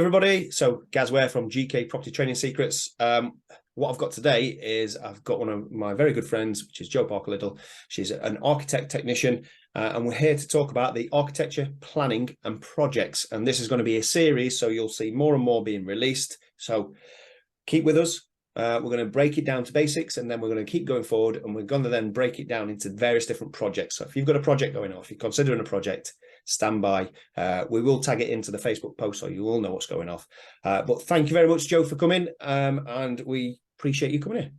everybody. So Gaz Ware from GK Property Training Secrets. What I've got today is I've got one of my very good friends, which is Jo Parker Liddle. She's an architect technician, and we're here to talk about the architecture, planning and projects. And this is going to be a series, so you'll see more and more being released. So keep with us. We're going to break it down to basics, and then we're going to keep going forward, and we're going to then break it down into various different projects. So if you've got a project going on, if you're considering a project, stand by. We will tag it into the Facebook post so you all know what's going off. But thank you very much, Jo, for coming, and we appreciate you coming here.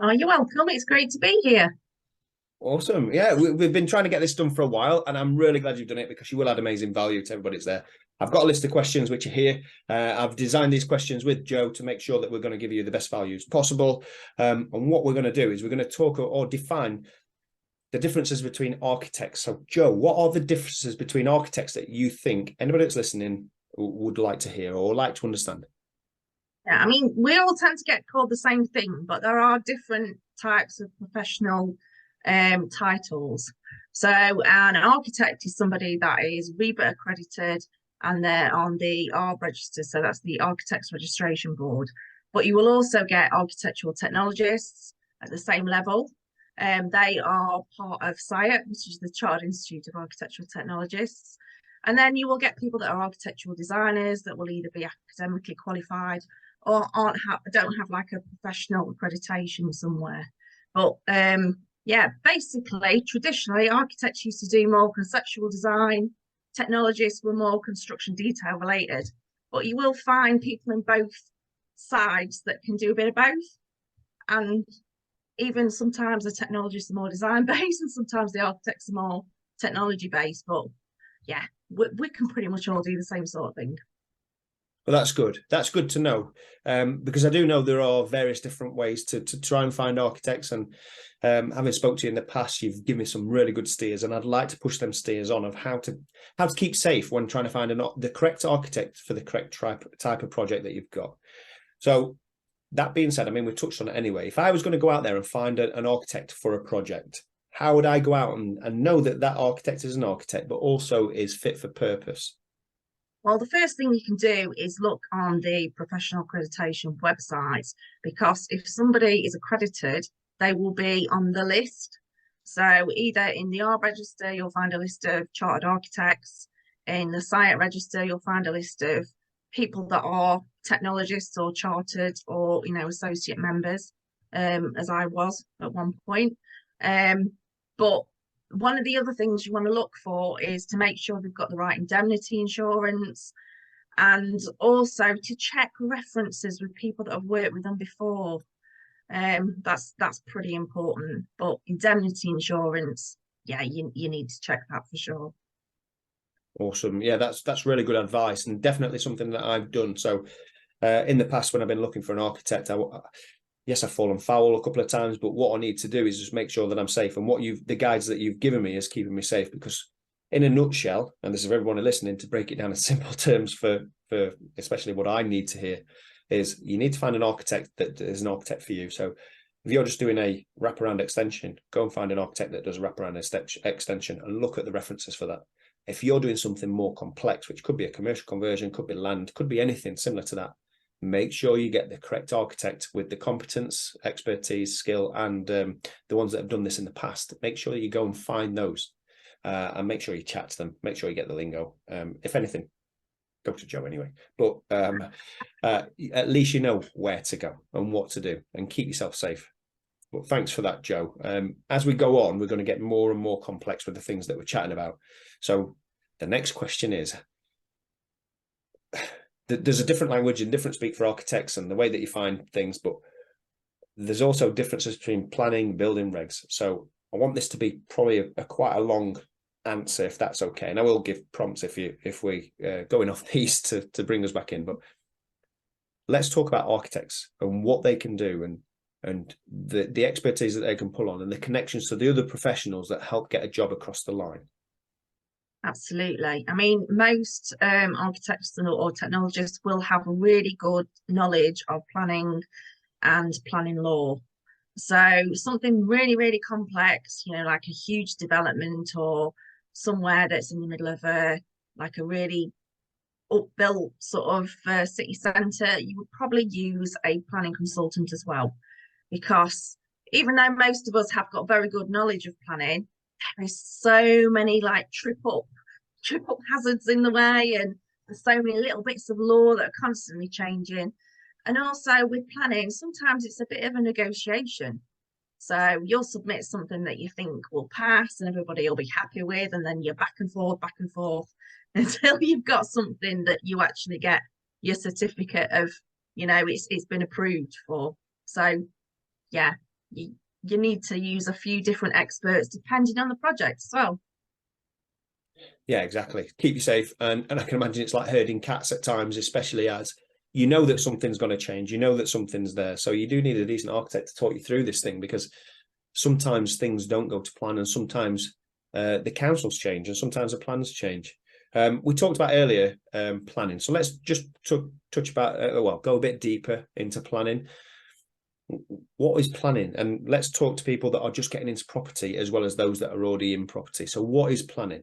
Oh, you're welcome. It's great to be here. Awesome. Yeah, we've been trying to get this done for a while, and I'm really glad you've done it because you will add amazing value to everybody that's there. I've got a list of questions which are here. I've designed these questions with Jo to make sure that we're going to give you the best values possible. And what we're going to do is we're going to talk or define the differences between architects. So, Jo, what are the differences between architects that you think anybody that's listening would like to hear or like to understand? Yeah, I mean, we all tend to get called the same thing, but there are different types of professional titles. So an architect is somebody that is REBA accredited and they're on the ARB register, so that's the Architects Registration Board. But you will also get architectural technologists at the same level. They are part of SIAT, which is the Chartered Institute of Architectural Technologists. And then you will get people that are architectural designers that will either be academically qualified or don't have like a professional accreditation somewhere. But yeah, basically, traditionally, architects used to do more conceptual design. Technologists were more construction detail related. But you will find people in both sides that can do a bit of both. And even sometimes the technologists are more design based and sometimes the architects are more technology based. But yeah, we can pretty much all do the same sort of thing. Well, that's good. That's good to know, because I do know there are various different ways to try and find architects. And having spoke to you in the past, you've given me some really good steers, and I'd like to push them steers on of how to keep safe when trying to find the correct architect for the correct type of project that you've got. So that being said, I mean, we touched on it anyway. If I was going to go out there and find an architect for a project, how would I go out and know that that architect is an architect, but also is fit for purpose? Well, the first thing you can do is look on the professional accreditation website, because if somebody is accredited, they will be on the list. So either in the ARB register, you'll find a list of chartered architects. In the SIAT register, you'll find a list of people that are technologists or chartered or, associate members, as I was at one point. But one of the other things you want to look for is to make sure they've got the right indemnity insurance, and also to check references with people that have worked with them before. That's pretty important. But indemnity insurance, yeah, you need to check that for sure. Awesome. Yeah, that's really good advice, and definitely something that I've done. So in the past, when I've been looking for an architect, yes, I've fallen foul a couple of times, but what I need to do is just make sure that I'm safe. And the guides that you've given me is keeping me safe, because in a nutshell, and this is for everyone listening, to break it down in simple terms for especially what I need to hear, is you need to find an architect that is an architect for you. So if you're just doing a wraparound extension, go and find an architect that does a wraparound extension and look at the references for that. If you're doing something more complex, which could be a commercial conversion, could be land, could be anything similar to that, make sure you get the correct architect with the competence, expertise, skill, and the ones that have done this in the past. Make sure you go and find those, and make sure you chat to them. Make sure you get the lingo. If anything, go to Jo anyway. But at least you know where to go and what to do, and keep yourself safe. Well, thanks for that, Jo. As we go on, we're going to get more and more complex with the things that we're chatting about. So the next question is, there's a different language and different speak for architects and the way that you find things, but there's also differences between planning, building regs. So I want this to be probably quite a long answer, if that's okay. And I will give prompts if we going off these to bring us back in. But let's talk about architects and what they can do, and the expertise that they can pull on, and the connections to the other professionals that help get a job across the line. Absolutely. I mean, most architects or technologists will have a really good knowledge of planning and planning law. So something really, really complex, like a huge development or somewhere that's in the middle of a really upbuilt sort of city centre, you would probably use a planning consultant as well, because even though most of us have got very good knowledge of planning, there is so many like trip up hazards in the way, and there's so many little bits of law that are constantly changing. And also with planning, sometimes it's a bit of a negotiation. So you'll submit something that you think will pass and everybody will be happy with, and then you're back and forth until you've got something that you actually get your certificate of, it's been approved for. So yeah, you need to use a few different experts depending on the project as well. Yeah, exactly. Keep you safe. And I can imagine it's like herding cats at times, especially as you know that something's going to change, you know that something's there. So you do need a decent architect to talk you through this thing, because sometimes things don't go to plan, and sometimes the councils change, and sometimes the plans change. We talked about earlier planning. So let's just touch about, go a bit deeper into planning. What is planning? And let's talk to people that are just getting into property as well as those that are already in property. So what is planning?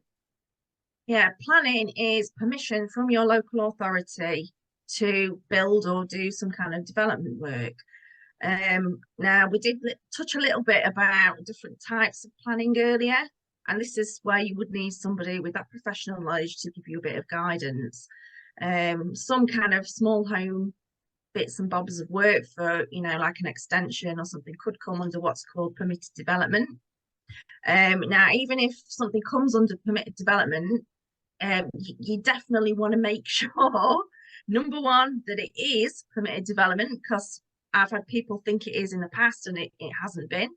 Yeah, planning is permission from your local authority to build or do some kind of development work. Now, we did touch a little bit about different types of planning earlier, and this is where you would need somebody with that professional knowledge to give you a bit of guidance. Some kind of small home bits and bobs of work for, like an extension or something could come under what's called permitted development. Now, even if something comes under permitted development, you definitely want to make sure, number one, that it is permitted development, because I've had people think it is in the past and it hasn't been.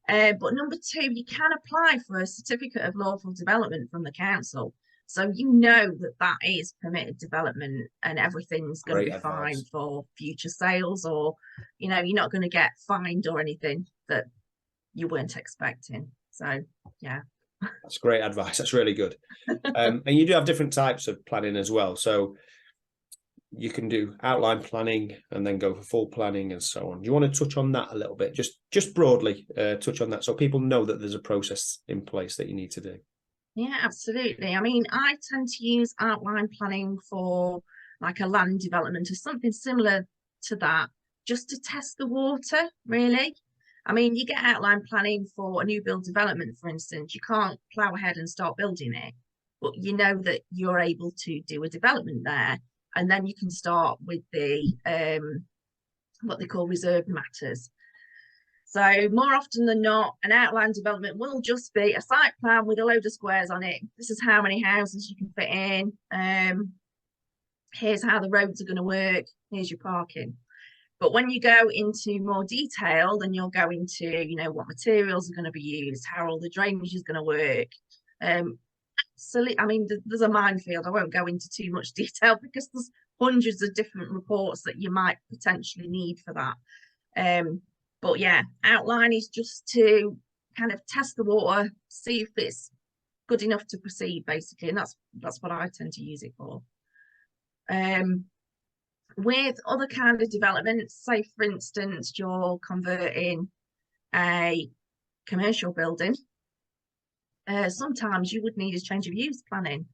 But number two, you can apply for a certificate of lawful development from the council. So you know that that is permitted development and everything's going to be fine for future sales, or, you're not going to get fined or anything that you weren't expecting. So, yeah. That's great advice. That's really good. And you do have different types of planning as well. So you can do outline planning and then go for full planning and so on. Do you want to touch on that a little bit? Just broadly touch on that so people know that there's a process in place that you need to do. Yeah, absolutely. I mean, I tend to use outline planning for like a land development or something similar to that, just to test the water, really. I mean, you get outline planning for a new build development, for instance, you can't plough ahead and start building it, but you know that you're able to do a development there, and then you can start with the what they call reserved matters. So more often than not, an outline development will just be a site plan with a load of squares on it. This is how many houses you can fit in. Here's how the roads are going to work. Here's your parking. But when you go into more detail, then you'll go into, what materials are going to be used, how all the drainage is going to work. I mean, there's a minefield. I won't go into too much detail because there's hundreds of different reports that you might potentially need for that. But yeah, outline is just to kind of test the water, see if it's good enough to proceed, basically, and that's what I tend to use it for. With other kind of developments, say for instance, you're converting a commercial building, sometimes you would need a change of use planning.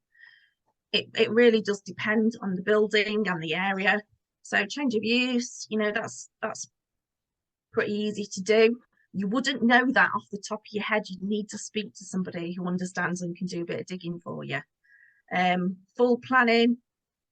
It really does depend on the building and the area. So change of use, that's pretty easy to do. You wouldn't know that off the top of your head. You'd need to speak to somebody who understands and can do a bit of digging for you. Full planning,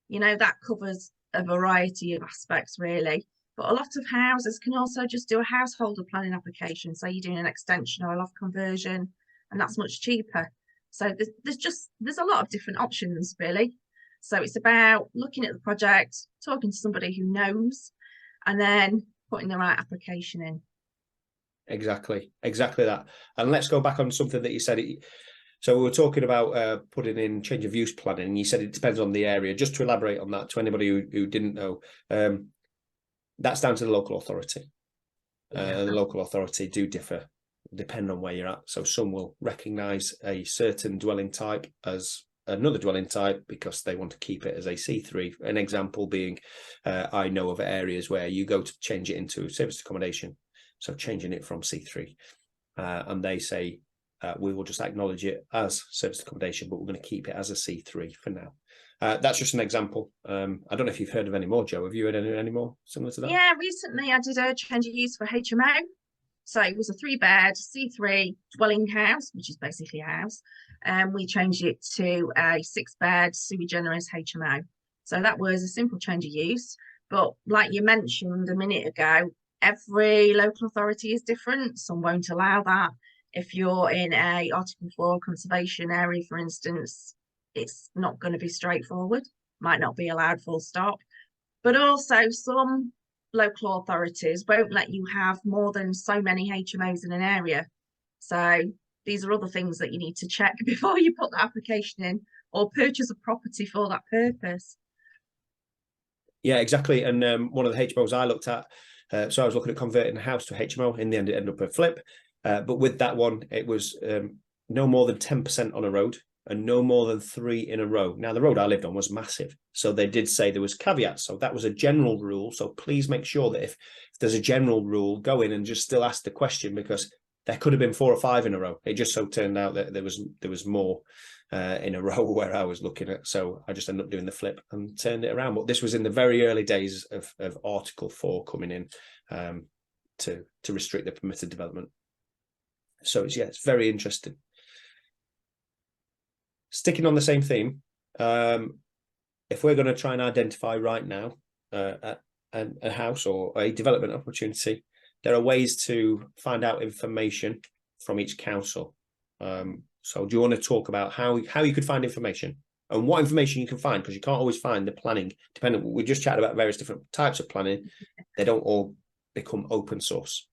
that covers a variety of aspects, really. But a lot of houses can also just do a householder planning application. So you're doing an extension or a loft conversion, and that's much cheaper. So there's a lot of different options, really. So it's about looking at the project, talking to somebody who knows, and then putting the right application in. Exactly that. And let's go back on something that you said. So we were talking about putting in change of use planning, and you said it depends on the area. Just to elaborate on that to anybody who didn't know, that's down to the local authority. The local authority do differ depending on where you're at. So some will recognise a certain dwelling type as another dwelling type because they want to keep it as a C3. An example being, I know of areas where you go to change it into serviced accommodation, so changing it from C3, and they say, we will just acknowledge it as serviced accommodation, but we're going to keep it as a C3 for now. That's just an example. I don't know if you've heard of any more, Jo. Have you heard any more similar to that? Yeah, recently I did a change of use for HMO. So it was a 3-bed C3 dwelling house, which is basically a house. And we changed it to a 6-bed sui generis HMO. So that was a simple change of use. But like you mentioned a minute ago, every local authority is different. Some won't allow that. If you're in a Article 4 conservation area, for instance, it's not going to be straightforward. Might not be allowed full stop. But also some local authorities won't let you have more than so many HMOs in an area. So these are other things that you need to check before you put the application in or purchase a property for that purpose. Yeah, exactly. And one of the HMOs I looked at, so I was looking at converting a house to a HMO. In the end, it ended up a flip. But with that one, it was no more than 10% on a road and no more than 3 in a row. Now, the road I lived on was massive. So they did say there was caveats. So that was a general rule. So please make sure that if there's a general rule, go in and just still ask the question, because there could have been 4 or 5 in a row. It just so turned out that there was more in a row where I was looking at. So I just ended up doing the flip and turned it around. But this was in the very early days of Article 4 coming in to restrict the permitted development. So it's very interesting. Sticking on the same theme, if we're going to try and identify right now a house or a development opportunity, there are ways to find out information from each council. So do you want to talk about how you could find information and what information you can find? Because you can't always find the planning, depending. We just chatted about various different types of planning. They don't all become open source.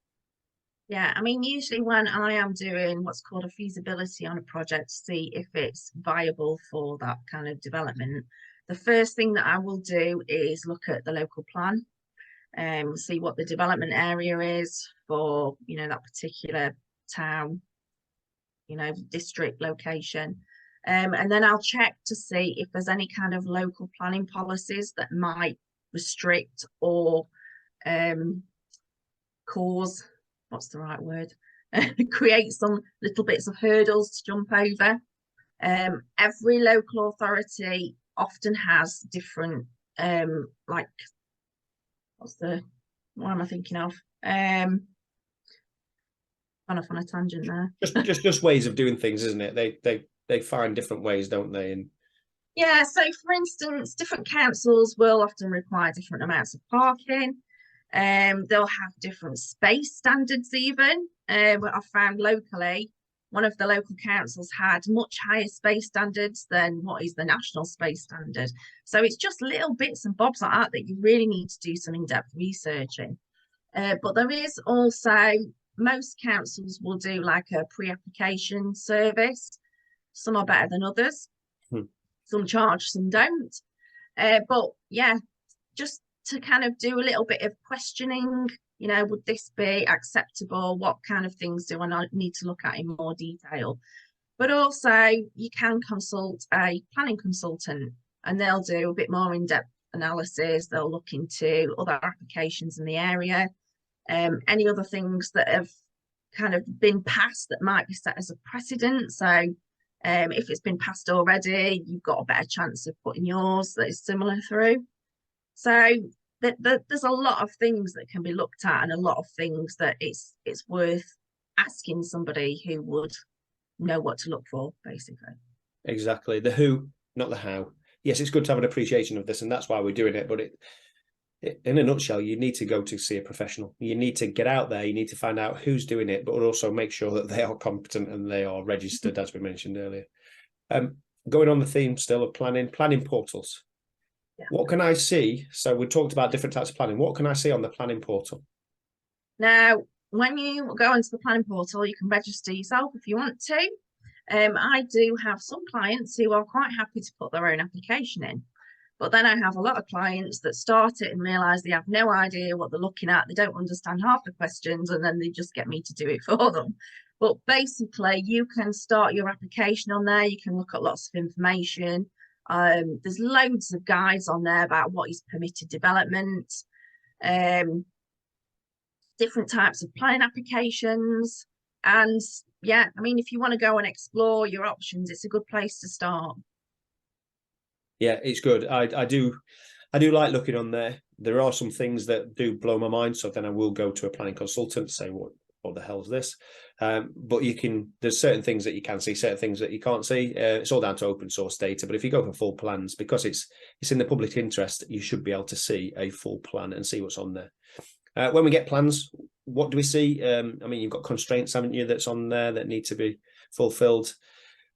Yeah, I mean, usually when I am doing what's called a feasibility on a project to see if it's viable for that kind of development, the first thing that I will do is look at the local plan and see what the development area is for, that particular town, district location. And then I'll check to see if there's any kind of local planning policies that might restrict or cause, what's the right word, create some little bits of hurdles to jump over. Every local authority often has different, what am I thinking of? Gone off on a tangent there. Just ways of doing things, isn't it? They find different ways, don't they? And yeah, so for instance, different councils will often require different amounts of parking. They'll have different space standards even. What I've found locally, one of the local councils had much higher space standards than what is the national space standard. So it's just little bits and bobs like that you really need to do some in-depth researching. But there is also, most councils will do like a pre-application service. Some are better than others. Some charge, some don't. But yeah, just to kind of do a little bit of questioning, would this be acceptable? What kind of things do I need to look at in more detail? But also you can consult a planning consultant and they'll do a bit more in-depth analysis. They'll look into other applications in the area, any other things that have kind of been passed that might be set as a precedent. So if it's been passed already, you've got a better chance of putting yours that is similar through. So there's a lot of things that can be looked at and a lot of things that it's worth asking somebody who would know what to look for, basically. Exactly. The who, not the how. Yes, it's good to have an appreciation of this, and that's why we're doing it. But in a nutshell, you need to go to see a professional. You need to get out there. You need to find out who's doing it, but also make sure that they are competent and they are registered, as we mentioned earlier. Going on the theme still of planning portals. Yeah. What can I see? So we talked about different types of planning. What can I see on the planning portal? Now, when you go into the planning portal, you can register yourself if you want to. I do have some clients who are quite happy to put their own application in. But then I have a lot of clients that start it and realise they have no idea what they're looking at. They don't understand half the questions and then they just get me to do it for them. But basically, you can start your application on there. You can look at lots of information. There's loads of guides on there about what is permitted development, different types of planning applications. And yeah, I mean, if you want to go and explore your options, it's a good place to start. Yeah, it's good. I do like looking on there. There are some things that do blow my mind, so then I will go to a planning consultant to say what the hell's this. But there's certain things that you can see, certain things that you can't see. It's all down to open source data. But if you go for full plans, because it's in the public interest, you should be able to see a full plan and see what's on there. When we get plans, what do we see? I mean, you've got constraints, haven't you, that's on there that need to be fulfilled.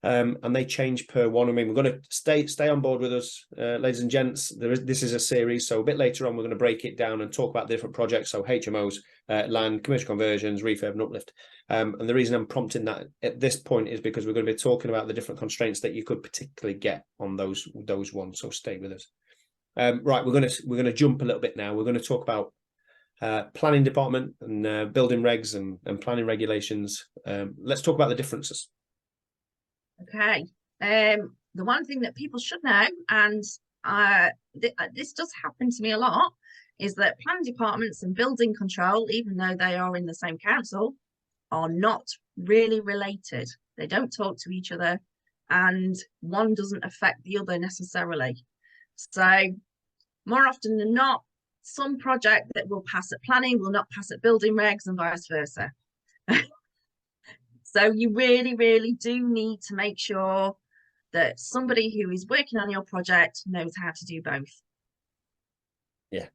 And they change per one. I mean, we're going to stay on board with us, ladies and gents. This is a series, so a bit later on, we're going to break it down and talk about different projects. So HMOs, land, commercial conversions, refurb and uplift. And the reason I'm prompting that at this point is because we're going to be talking about the different constraints that you could particularly get on those ones. So stay with us. Right, we're going to jump a little bit now. We're going to talk about planning department and building regs and planning regulations. Let's talk about the differences. Okay. The one thing that people should know, and this does happen to me a lot, is that planning departments and building control, even though they are in the same council, are not really related. They don't talk to each other, and one doesn't affect the other necessarily. So more often than not, some project that will pass at planning will not pass at building regs and vice versa. So you really, really do need to make sure that somebody who is working on your project knows how to do both. Yeah,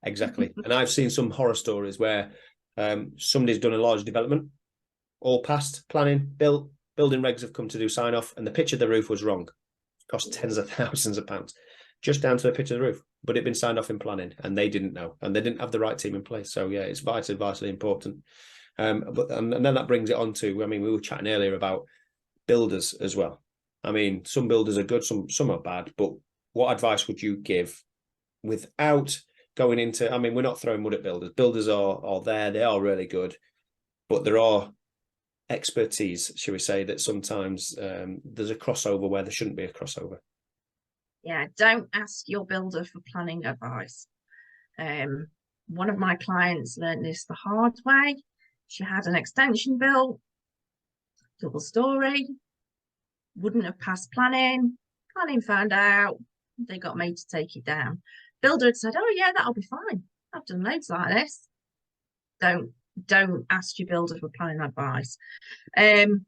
exactly. And I've seen some horror stories where somebody's done a large development, all passed, planning, building regs have come to do sign off, and the pitch of the roof was wrong. It cost tens of thousands of pounds, just down to the pitch of the roof. But it'd been signed off in planning, and they didn't know, and they didn't have the right team in place. So yeah, it's vitally important. And then that brings it on to, I mean, we were chatting earlier about builders as well. I mean, some builders are good, some are bad, but what advice would you give without going into, I mean, we're not throwing mud at builders. Builders are there, they are really good, but there are expertise, shall we say, that sometimes there's a crossover where there shouldn't be a crossover. Yeah, don't ask your builder for planning advice. One of my clients learned this the hard way. She had an extension built, double story, wouldn't have passed planning. Planning found out, they got made to take it down. Builder had said, oh yeah, that'll be fine. I've done loads like this. Don't ask your builder for planning advice. And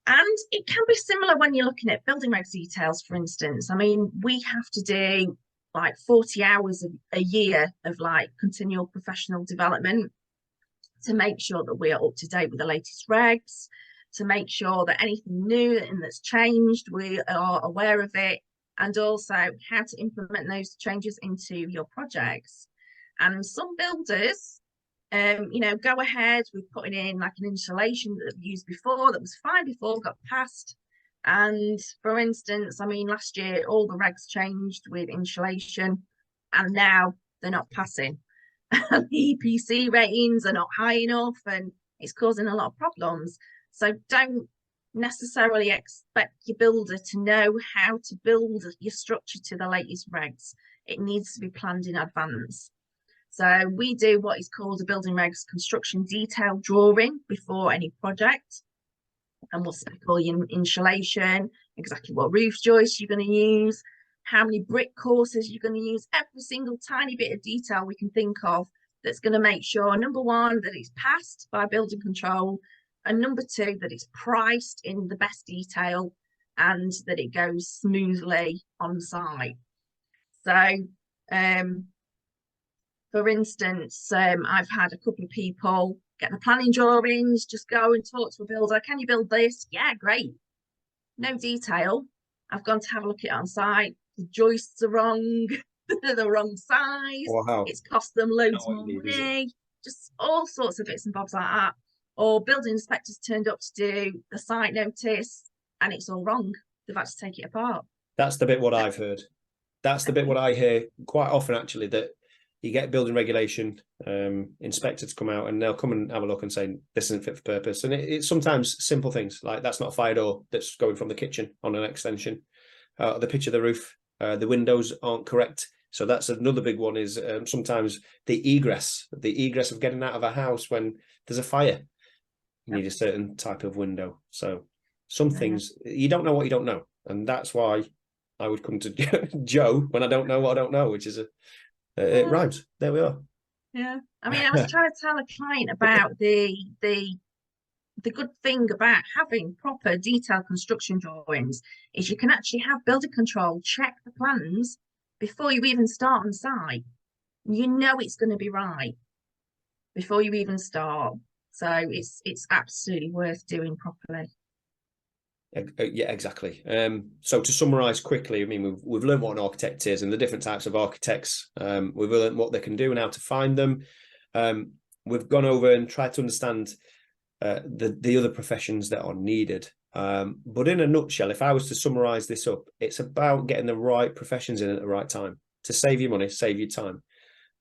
it can be similar when you're looking at building regs details, for instance. I mean, we have to do like 40 hours a year of like continual professional development to make sure that we are up to date with the latest regs, to make sure that anything new and that's changed, we are aware of it, and also how to implement those changes into your projects. And some builders, go ahead with putting in like an installation that they've used before, that was fine before, got passed. And for instance, I mean, last year, all the regs changed with insulation, and now they're not passing. The EPC ratings are not high enough, and it's causing a lot of problems. So don't necessarily expect your builder to know how to build your structure to the latest regs. It needs to be planned in advance. So we do what is called a building regs construction detail drawing before any project. And what's typical in insulation, exactly what roof joists you're going to use, how many brick courses you're going to use, every single tiny bit of detail we can think of that's going to make sure, number one, that it's passed by building control, and number two, that it's priced in the best detail and that it goes smoothly on site. So, for instance, I've had a couple of people get the planning drawings, just go and talk to a builder. Can you build this? Yeah, great. No detail. I've gone to have a look at it on site. The joists are wrong. They're the wrong size. Wow. It's cost them loads more money. Just all sorts of bits and bobs like that. Or building inspectors turned up to do the site notice and it's all wrong. They've had to take it apart. That's the bit what I've heard. That's the bit what I hear quite often, actually, that you get building regulation inspectors come out and they'll come and have a look and say this isn't fit for purpose. And it's sometimes simple things like that's not a fire door that's going from the kitchen on an extension. The pitch of the roof, the windows aren't correct. So that's another big one is sometimes the egress of getting out of a house when there's a fire. You need a certain type of window. So some things, you don't know what you don't know. And that's why I would come to Jo when I don't know what I don't know, which is it rhymes. There we are. Yeah, I mean, I was trying to tell a client about the good thing about having proper detailed construction drawings is you can actually have builder control check the plans before you even start on site. You know it's going to be right before you even start. So it's absolutely worth doing properly. Yeah, exactly. So to summarize quickly, I mean, we've learned what an architect is and the different types of architects. We've learned what they can do and how to find them. We've gone over and tried to understand the other professions that are needed. But in a nutshell, if I was to summarize this up, it's about getting the right professions in at the right time to save you money, save you time.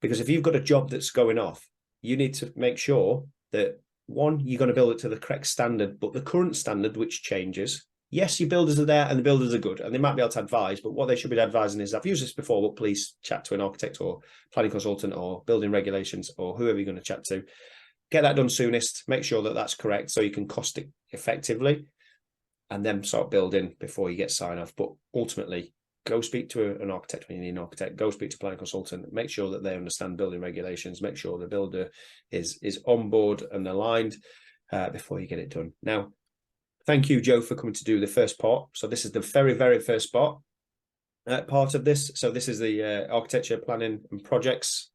Because if you've got a job that's going off, you need to make sure that, one, you're going to build it to the correct standard, but the current standard, which changes. Yes, your builders are there and the builders are good and they might be able to advise, but what they should be advising is, I've used this before, but please chat to an architect or planning consultant or building regulations or whoever you're going to chat to. Get that done soonest, make sure that that's correct so you can cost it effectively and then start building before you get sign off. But ultimately, go speak to an architect when you need an architect, go speak to a planning consultant, make sure that they understand building regulations, make sure the builder is on board and aligned before you get it done. Now, thank you, Jo, for coming to do the first part. So this is the very, very first part of this. So this is the architecture, planning and projects.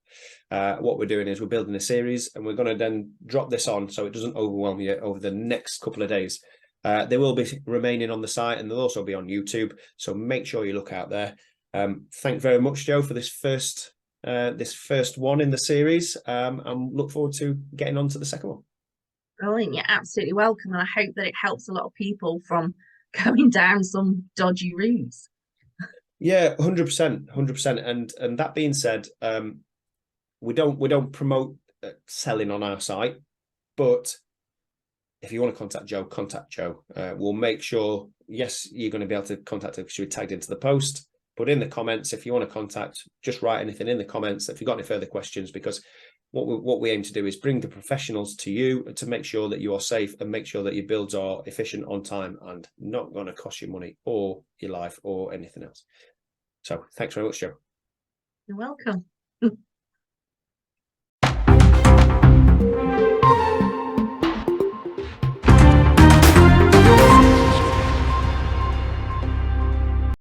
What we're doing is we're building a series and we're going to then drop this on so it doesn't overwhelm you over the next couple of days. They will be remaining on the site and they'll also be on YouTube. So make sure you look out there. Thank you very much, Jo, for this first one in the series. And look forward to getting on to the second one. Brilliant. You're absolutely welcome. And I hope that it helps a lot of people from going down some dodgy routes. Yeah, 100%, 100%. And that being said, we don't promote selling on our site, but if you want to contact Jo. We'll make sure, yes, you're going to be able to contact her because she was tagged into the post, but in the comments, if you want to contact, just write anything in the comments if you've got any further questions, because what we aim to do is bring the professionals to you to make sure that you are safe and make sure that your builds are efficient, on time, and not going to cost you money or your life or anything else. So thanks very much, Jo. You're welcome.